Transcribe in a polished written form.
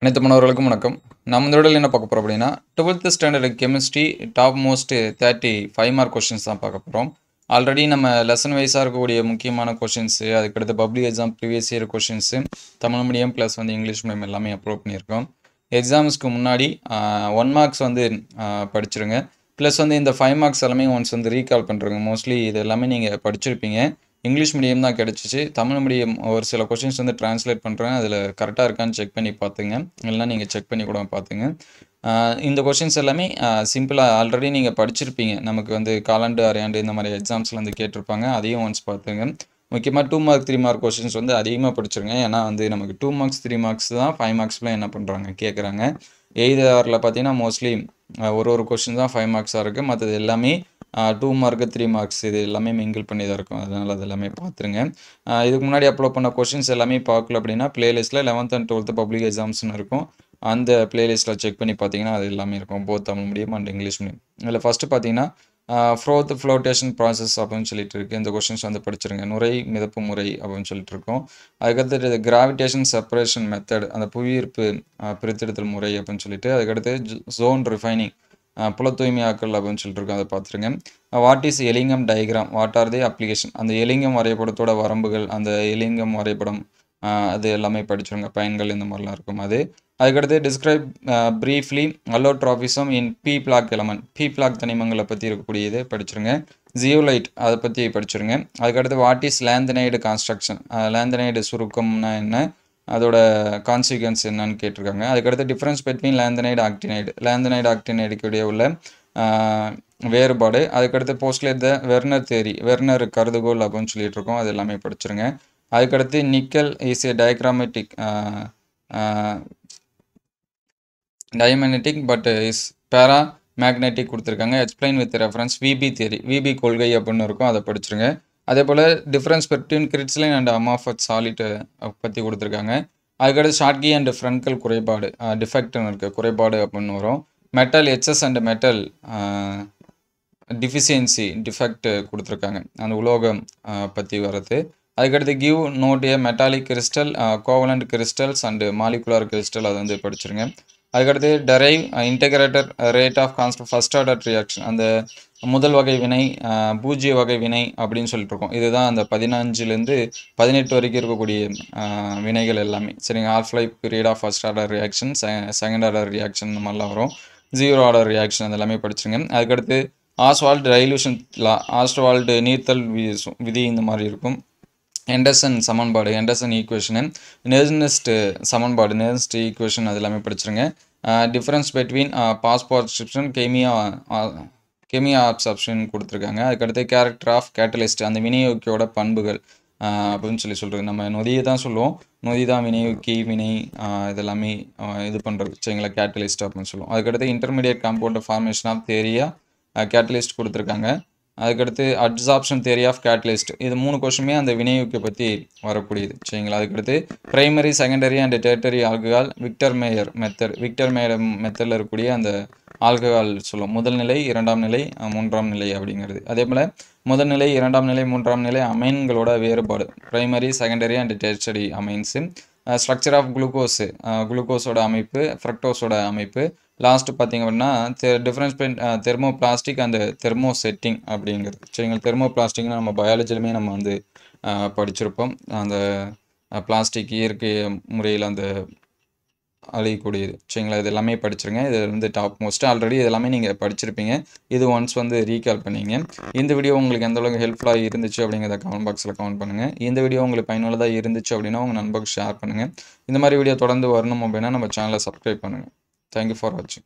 அனைத்து மாணவர்களுக்கும் வணக்கம். நம்ம இந்த வீடியோல என்ன பார்க்க போறோம் அப்படின்னா 12th standard chemistry top most 35 mark questions தான் பார்க்க போறோம். ஆல்ரெடி நம்ம லெசன் வைஸாக இருக்கக்கூடிய முக்கியமான கொஸ்டின்ஸு, அதுக்கடுத்து public exam previous year questions, Tamil medium plus வந்து இங்கிலீஷ் மீடியம் எல்லாமே அப்லோட் பண்ணியிருக்கோம். எக்ஸாம்ஸ்க்கு முன்னாடி 1 மார்க்ஸ் வந்து படிச்சிருங்க. ப்ளஸ் வந்து இந்த 5 மார்க்ஸ் எல்லாமே ஒன்ஸ் வந்து ரீகால் பண்ணுறங்க. மோஸ்ட்லி இது எல்லாமே நீங்கள் படிச்சிருப்பீங்க. இங்கிலீஷ் மீடியம் தான் கிடச்சிச்சு. தமிழ் மீடியம் ஒரு சில கொஷின்ஸ் வந்து ட்ரான்ஸ்லேட் பண்ணுறேன். அதில் கரெக்டாக இருக்கான்னு செக் பண்ணி பார்த்துங்க. இல்லைனா நீங்கள் செக் பண்ணி கூட பார்த்துங்க. இந்த கொஷின்ஸ் எல்லாமே சிம்பிளாக ஆல்ரெடி நீங்கள் படிச்சிருப்பீங்க. நமக்கு வந்து காலாண்டு அரையாண்டு இந்த மாதிரி எக்ஸாம்ஸில் வந்து கேட்டிருப்பாங்க. அதையும் ஒன்ஸ் பார்த்துங்க. முக்கியமாக 2 மார்க் 3 மார்க் கொஷின்ஸ் வந்து அதிகமாக படிச்சிருங்க. ஏன்னா வந்து நமக்கு 2 மார்க்ஸ் 3 மார்க்ஸ் தான் 5 மார்க்ஸ்லாம் என்ன பண்ணுறாங்க கேட்குறாங்க. எய்தரில் பார்த்தீங்கன்னா மோஸ்ட்லி ஒரு கொஷின் தான் 5 மார்க்ஸாக இருக்குது. மற்றது எல்லாமே 2 மார்க்கு 3 மார்க்ஸ் இது எல்லாமே மிங்கிள் பண்ணி தான் இருக்கும். அதனால் அது எல்லாமே பார்த்துருங்க. இதுக்கு முன்னாடி அப்லோட் பண்ண கொஷின்ஸ் எல்லாமே பார்க்கல அப்படின்னா ப்ளேலிஸ்ட்டில் 11th and 12th பப்ளிக் எக்ஸாம்ஸ்னு இருக்கும். அந்த ப்ளேலிஸ்ட்டில் செக் பண்ணி பார்த்தீங்கன்னா அது எல்லாமே இருக்கும். Both Tamil medium and English medium. இதில் ஃபஸ்ட்டு பார்த்தீங்கன்னா ஃப்ளோட்டேஷன் ப்ராசஸ் அப்படின்னு சொல்லிட்டு இருக்குது. இந்த கொஷின்ஸ் வந்து படிச்சிருங்க. நுரை மிதப்பு முறை அப்படின்னு சொல்லிட்டு இருக்கோம். அதுக்கடுத்து கிராவிடேஷன் செப்பரேஷன் மெத்தட், அந்த புவியீர்ப்பு பிரித்தெடுத்தல் முறை அப்படின்னு சொல்லிட்டு, அதுக்கடுத்து ஜோன் ரிஃபைனிங் புல தூய்மையாக்கல் அப்படின்னு சொல்லிட்டு இருக்கோம். அதை பார்த்துருங்க. What is Ellingham diagram, what are the application, அந்த எலிங்கம் வரைபடத்தோட வரம்புகள், அந்த எலிங்கம் வரைபடம் அது எல்லாமே படிச்சுருங்க. பயன்கள் இந்த மாதிரிலாம் இருக்கும். அதுக்கடுத்து describe briefly allotropism in P block element, P block தனிமங்களை பற்றி இருக்கக்கூடியது படிச்சுருங்க. ஜியோலைட் அதை பற்றி படிச்சுருங்க. அதுக்கடுத்து what is lanthanide contraction, lanthanide சுருக்கம்னா என்ன, அதோட கான்சிக்வன்ஸ் என்னன்னு கேட்டிருக்காங்க. அதுக்கடுத்து டிஃப்ரென்ஸ் பிட்வீன் லேந்தனைடு ஆக்டினைடுக்கு இடையே உள்ள வேறுபாடு. அதுக்கடுத்து போஸ்ட்லேட் த வெர்னர் தேரி, வெர்னர் கருதுகோள் அப்படின்னு சொல்லிட்டு இருக்கோம். அது எல்லாமே படிச்சிருங்க. அதுக்கடுத்து nickel is a diagrammatic diamagnetic but is paramagnetic கொடுத்துருக்காங்க. Explain with reference VB theory, VB கொள்கை அப்படின்னு இருக்கும். அதை படிச்சிருங்க. அதே போல் difference between crystalline and amorphous solid பற்றி கொடுத்துருக்காங்க. அதுக்கடுத்து ஷார்ட்கி அண்ட் ஃப்ரண்ட்கல் குறைபாடு, டிஃபெக்ட்னு இருக்குது, குறைபாடு அப்படின்னு வரும். Metal excess and metal deficiency defect கொடுத்துருக்காங்க, அந்த உலோகம் பற்றி வர்றது. அதுக்கடுத்து give note a metallic crystal, covalent crystals and molecular crystal, அதை வந்து படிச்சிருங்க. அதுக்கடுத்து derive integrated rate of constant first order reaction, அந்த முதல் வகை வினை பூஜ்ஜிய வகை வினை அப்படின்னு சொல்லிட்டு இருக்கோம். இதுதான் அந்த 15லேருந்து 18 வரைக்கும் இருக்கக்கூடிய வினைகள் எல்லாமே. சரிங்க. Half life period of first order reaction, second order reaction இந்த மாதிரிலாம் வரும். ஜீரோ ஆர்டர் ரியாக்ஷன் அது எல்லாமே படிச்சுங்க. அதுக்கடுத்து ஆஸ்வால்ட் டைலூஷன் லா, ஆஸ்வால்ட் நீர்த்தல் விதி இந்த மாதிரி இருக்கும். எண்டர்சன் சமன்பாடு, எண்டர்சன் ஈக்குவேஷனு, நெர்ஸ்ட் சமன்பாடு, நெர்ஸ்ட் ஈக்குவேஷன் அது எல்லாமே படிச்சிருங்க. டிஃப்ரென்ஸ் பிட்வீன் பாஸ்போர்ட்ஸ்கிரிப்ஷன் கெமியா அப்சார்ப்ஷன் கொடுத்துருக்காங்க. அதுக்கடுத்து கேரக்டர் ஆஃப் கேட்டலிஸ்ட், அந்த வினையூக்கியோட பண்புகள் அப்படின்னு சொல்கிறது. நம்ம நொதியை தான் சொல்லுவோம். நொதி தான் வினையூக்கி, வினை இதெல்லாமே இது பண்ணுறது. சரிங்களா, கேட்டலிஸ்ட் அப்படின்னு சொல்லுவோம். அதுக்கடுத்து intermediate compound formation of theory catalyst கொடுத்துருக்காங்க. அதுக்கடுத்து அப்சார்ப்ஷன் தேரி ஆஃப் கேட்டலிஸ்ட், இது 3 கொஸ்டினுமே அந்த வினையூக்கை பற்றி வரக்கூடியது. சரிங்களா. அதுக்கடுத்து primary secondary and tertiary alcohol Victor Meyer method, Victor Meyer மெத்தடில் இருக்கக்கூடிய அந்த ஆல்கஹால் சொல்லுவோம். முதல் நிலை, 2ஆம் நிலை, 3ஆம் நிலை அப்படிங்கிறது. அதே போல் முதல் நிலை, 2ஆம் நிலை, 3ஆம் நிலை அமைன்களோட வேறுபாடு, primary secondary and tertiary amines. Structure of glucose, குளுக்கோஸோட அமைப்பு, ஃப்ரக்டோஸோட அமைப்பு. லாஸ்ட்டு பார்த்திங்க அப்படின்னா difference between thermoplastic and thermosetting அப்படிங்கிறது. சரிங்களா. தெர்மோ பிளாஸ்டிக்னு நம்ம பயாலஜிலுமே நம்ம வந்து படிச்சிருப்போம். அந்த பிளாஸ்டிக் இயற்கை முறையில் அந்த அழியக்கூடியது. சரிங்களா. இது எல்லாமே படிச்சிருங்க. இது வந்து டாப் மோஸ்ட் ஆல்ரெடி இது எல்லாமே நீங்கள் படிச்சிருப்பீங்க. இது ஒன்ஸ் வந்து ரீகால் பண்ணிங்க. இந்த வீடியோ உங்களுக்கு எந்த அளவுக்கு ஹெல்ப்ஃபுல்லாக இருந்துச்சு அப்படிங்கிறத கமெண்ட் பாக்ஸில் கமெண்ட் பண்ணுங்கள். இந்த வீடியோ உங்களுக்கு பயனுள்ளதாக இருந்துச்சு அப்படின்னா உங்கள் நண்பர்களுக்கு ஷேர் பண்ணுங்கள். இந்த மாதிரி வீடியோ தொடர்ந்து வரணும் அப்படின்னா நம்ம சேனலை சப்ஸ்கிரைப் பண்ணுங்கள். தேங்க்யூ ஃபார் வாட்சிங்.